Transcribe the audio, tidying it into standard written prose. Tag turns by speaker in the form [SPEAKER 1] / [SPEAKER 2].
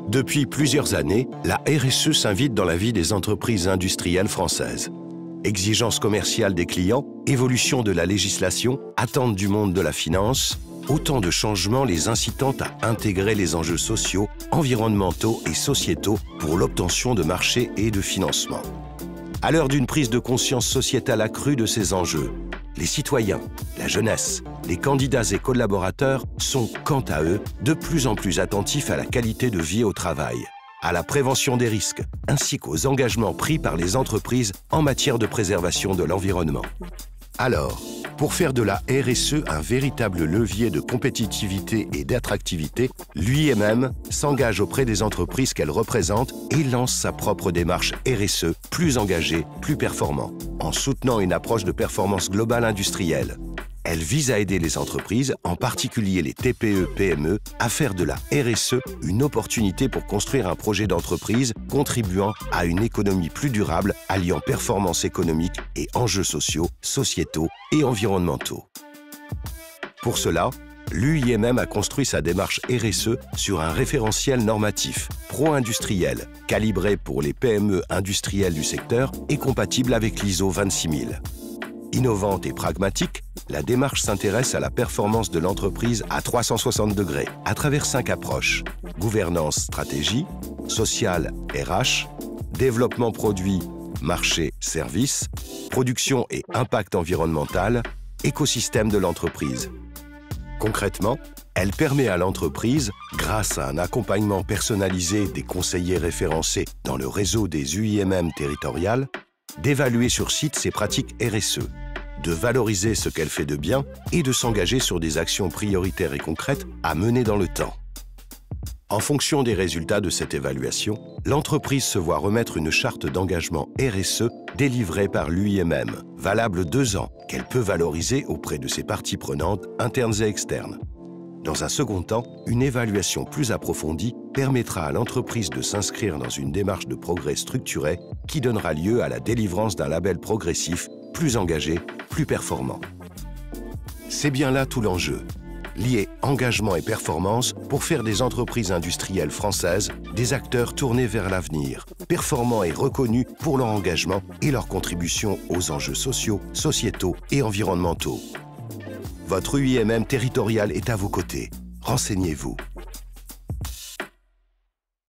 [SPEAKER 1] Depuis plusieurs années, la RSE s'invite dans la vie des entreprises industrielles françaises. Exigences commerciales des clients, évolution de la législation, attentes du monde de la finance, autant de changements les incitant à intégrer les enjeux sociaux, environnementaux et sociétaux pour l'obtention de marchés et de financement. À l'heure d'une prise de conscience sociétale accrue de ces enjeux, les citoyens, la jeunesse, les candidats et collaborateurs sont, quant à eux, de plus en plus attentifs à la qualité de vie au travail, à la prévention des risques, ainsi qu'aux engagements pris par les entreprises en matière de préservation de l'environnement. Alors, pour faire de la RSE un véritable levier de compétitivité et d'attractivité, l'UIMM s'engage auprès des entreprises qu'elle représente et lance sa propre démarche RSE plus engagée, plus performante, en soutenant une approche de performance globale industrielle. Elle vise à aider les entreprises, en particulier les TPE-PME, à faire de la RSE une opportunité pour construire un projet d'entreprise contribuant à une économie plus durable, alliant performance économique et enjeux sociaux, sociétaux et environnementaux. Pour cela, l'UIMM a construit sa démarche RSE sur un référentiel normatif, pro-industriel, calibré pour les PME industrielles du secteur et compatible avec l'ISO 26000. Innovante et pragmatique, la démarche s'intéresse à la performance de l'entreprise à 360 degrés, à travers 5 approches: gouvernance, stratégie, sociale, RH, développement produit, marché, service, production et impact environnemental, écosystème de l'entreprise. Concrètement, elle permet à l'entreprise, grâce à un accompagnement personnalisé des conseillers référencés dans le réseau des UIMM territoriales, d'évaluer sur site ses pratiques RSE, de valoriser ce qu'elle fait de bien et de s'engager sur des actions prioritaires et concrètes à mener dans le temps. En fonction des résultats de cette évaluation, l'entreprise se voit remettre une charte d'engagement RSE délivrée par l'UIMM, valable 2 ans, qu'elle peut valoriser auprès de ses parties prenantes internes et externes. Dans un second temps, une évaluation plus approfondie permettra à l'entreprise de s'inscrire dans une démarche de progrès structurée qui donnera lieu à la délivrance d'un label progressif, plus engagé, plus performant. C'est bien là tout l'enjeu. Lier engagement et performance pour faire des entreprises industrielles françaises des acteurs tournés vers l'avenir, performants et reconnus pour leur engagement et leur contribution aux enjeux sociaux, sociétaux et environnementaux. Votre UIMM territorial est à vos côtés. Renseignez-vous.